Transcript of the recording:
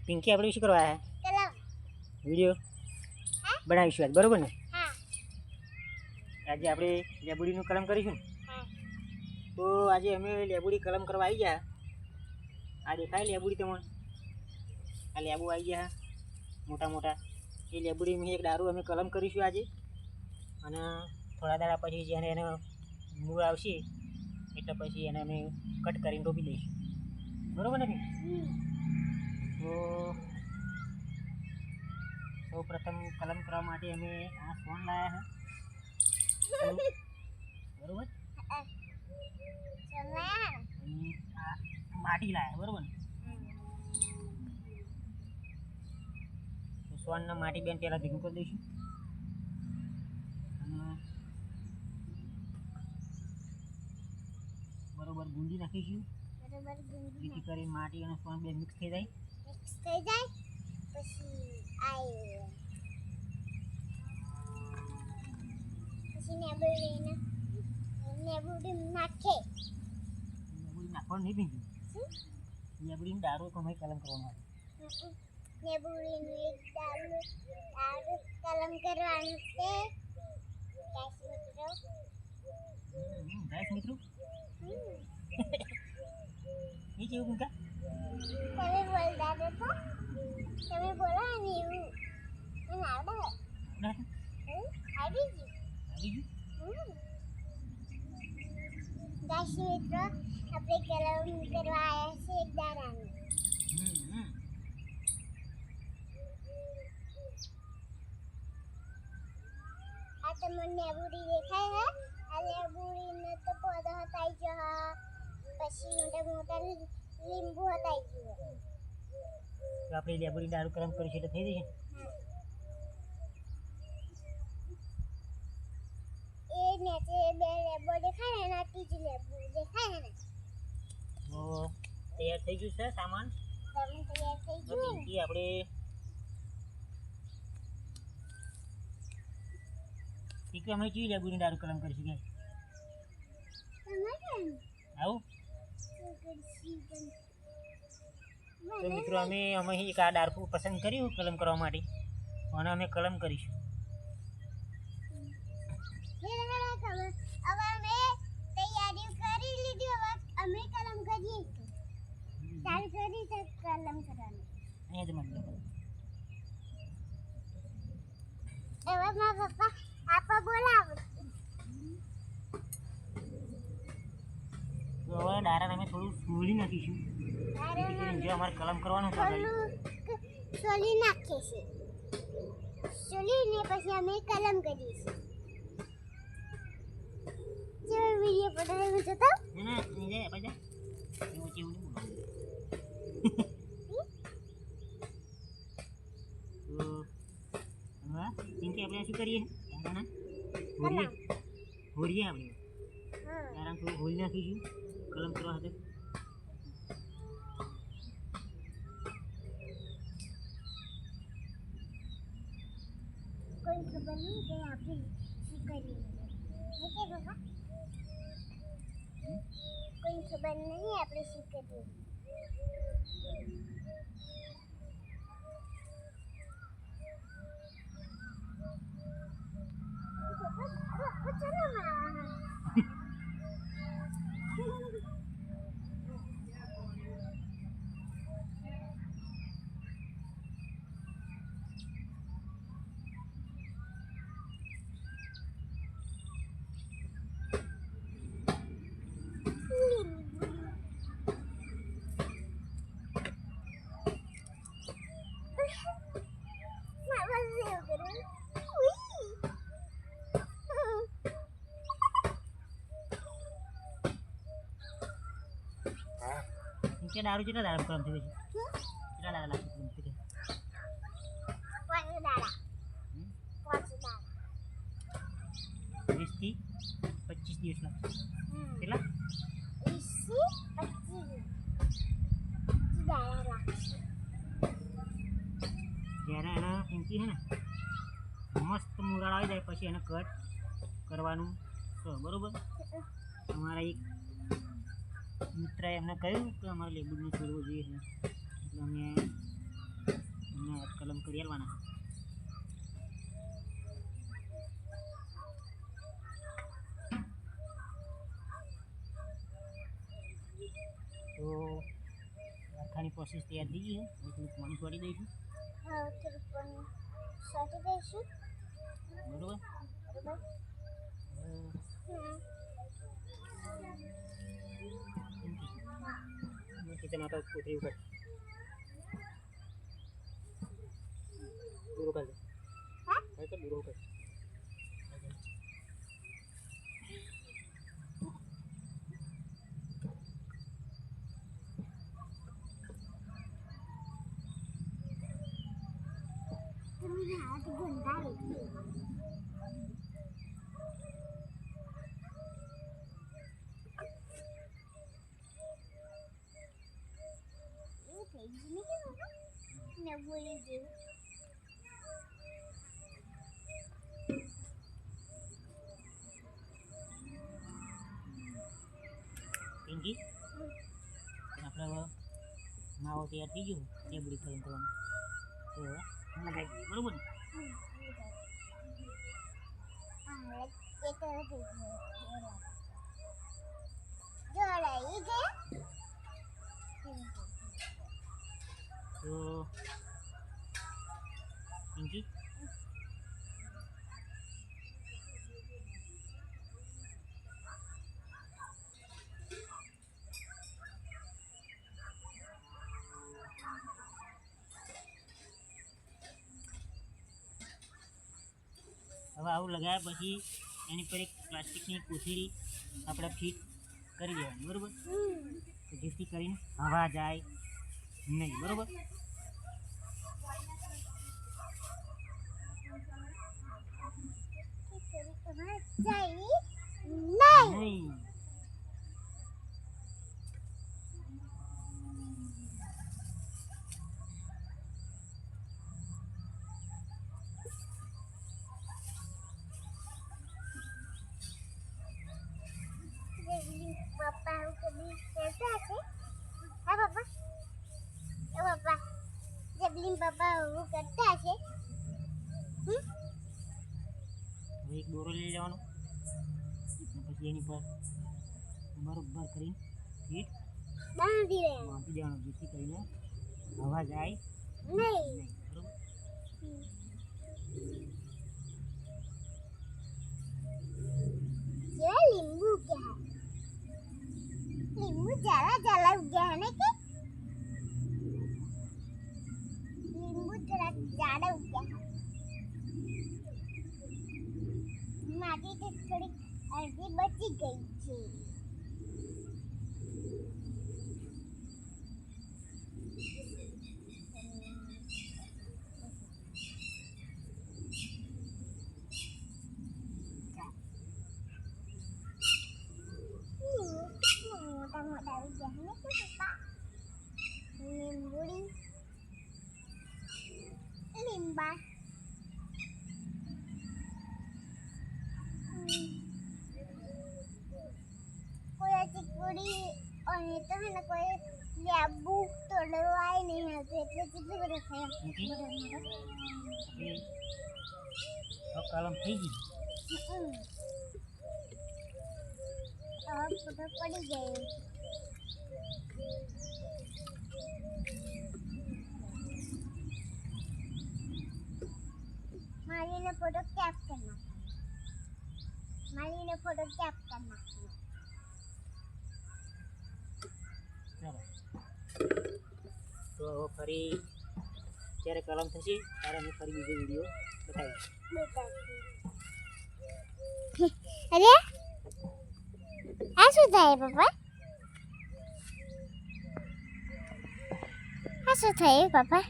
પિંકી આપણે શું કરવા આવ્યા? વિડીયો બનાવીશું આજ, બરોબર ને? આજે આપણે લેબુડીનું કલમ કરીશું. તો આજે અમે લેબુડી કલમ કરવા આવી ગયા. આ દેખાય લેબુડી તમને? આ લેબુ આવી ગયા મોટા મોટા. એ લેબુડીમાં એક દારૂ અમે કલમ કરીશું આજે. અને થોડા દાડા પછી જ્યારે એનો મૂળ આવશે એટલે પછી એને અમે કટ કરીને રોપી દઈશું, બરોબર ને? તો સૌ પ્રથમ કલમ કરવા માટે અમે આ સોન લાવ્યા છે, બરોબર? અને આ માટી લાવ્યા, બરોબર ને? તો સોનના માટી બેન પહેલાં ભેગું કરી દઈશું. અને બરોબર ગુંદી નાખીશું, જેથી કરી માટી અને સોન બે મિક્સ થઈ જાય. પછી નેબુડી નાખવાનું નહીં ભીંજું. લેબડીનું દારૂ કમાઈ કલમ કરવાનું આવે. નેબુડીનું એક દારૂ કલમ કરવાનું છે. ગાઈસ મિત્રો એ કેવું પિંકા? તમે બોલતા તો તમે બોલો ને એવું મને આવડે. આવી ગયું. ગાઈસ મિત્રો આપણે કલમ કરવા આવ્યા છે એક દારાની. આ તમને નેબુડી દેખાય હે? આ લેબુડીને તો પૌધા હતાઈ ગયો, પછી મોટા મોટા લીંબુ હતાઈ ગયો. તો આપણે લેબડી દારૂ કલમ કરીશું એટલે થઈ જશે. એ નીચે બે લેબો દેખાય ને એના ત્રીજી લેબુ દેખાય ને. તો તૈયાર થઈ ગયું છે સામાન. તમે તૈયાર થઈ તો ગયું. પિંકી આપણે પિંકી અમે કેવી લેબુની દારૂ કલમ કરીશું કે આવું? તો મિત્રો અમે એક આ દારૂ પસંદ કર્યું કલમ કરવા માટે અને અમે કલમ કરીશું. હવે અમે તૈયારી કરી લીધી, હવે અમે કલમ કરીએ. ચાલુ કરી છે કલમ કરવાનું. અહીંયા જ મતલબ હવે મારા પપ્પા આપા બોલાવે. તો હવે દારાને અમે થોડું સોલી નાખીશું, જેથી કરીને જો અમારે કલમ કરવાનું છે સોલી નાખીએ છીએ. સોલીને પછી અમે કલમ કરીશું. જે વિડીયો પડાવી જતો ના નહીં જાય એવું કેવું નહીં બોલવાનું. તો હવે પિંકી આપણે શું કરીએ? દારાના હોળીએ આપણે દારાને થોડું હોળી નાખીશું કલમ કરવા સાથે. કોઈ ખબર નહીં કે આપણે શું કરીએ. કે બાબા કોઈ ખબર નહીં આપણે શું કરીએ. પિંકી દારૂ કેટલા દાડા કલમ થઈ ગઈ છે? કેટલા દાડા લાગશે કલમ થઈ ગઈ? 20 થી 25 દિવસ લાગશે. કેટલા? 20 થી 25 દાડા લાગશે. જ્યારે એના પિંકી છે ને મસ્ત મુરાળ આવી જાય પછી એને કટ કરવાનું છે, બરોબર? અમારા એક મિત્રએ એમને કહ્યું કે અમારે લેબુડને છોડવો જોઈએ એટલે અમે વેલવાના તો આખાની પ્રોસેસ તૈયાર થઈ ગઈ છે હવે થોડું પાણી છોડી દઈશું હા થોડું પાણી છાંટી દઈશું બરોબર બરાબર કિચનમાં તો કોથળી ઉપર દૂરો કર દે હા કર દૂરો કર तुम्हें हाथ गंदा है ये થઈ ગયું ને મેં બોલી ગયું પિંકી આપણે હવે માવો તૈયાર થઈ ગયો એ બધી ગરમ કરવાનું તો લગાવી દઈએ બરોબર ને હા એ તો થઈ ગયું જોડાઈ ગયા તો પિંકી હવે આવું લગાવ્યા પછી એની પર એક પ્લાસ્ટિકની કોથળી આપણે ફિટ કરી દેવાની બરોબર તો જેથી કરીને હવા જાય નહીં બરોબર જાય નહીં નહીં પપ્પા હું કદી કહેતા છે હા પપ્પા એ પપ્પા જબલીન પપ્પા હું કરતા છે હવે એક દોરો લઈ લેવાનો અને પછી એની પર બરોબર કરીને ફિટ બાંધી રહ્યા બાંધી દેવાનું જેથી કરીને હવા જાય નહીં નહીં બરોબર ये नींबू क्या है नींबू ज्यादा ज्यादा उग्या है ना कि नींबू थोड़ा ज्यादा उग्या है माटी तो थोड़ी अर्धी बची गई थी મોટા ઉગ્યા હે ને પપ્પા લીંબુડી લીંબા કોઈ ચીકુડી અને તો હે ને કોઈ લેબુ તોડવાય નહીં હતું એટલે કેટલું બધું થયા હવે કલમ થઈ ગઈ ફોટો પડી ગયો મારીને ફોટો કેપ કરી નાખવાનો મારીને ફોટો કેપ કરી નાખવાનો ચાલો તો હવે ફરી જ્યારે કલમ થશે ત્યારે અમે ફરી બીજો વિડીયો બતાવીશ અરે આ શું થાય પપ્પા આ શું થયું પપ્પા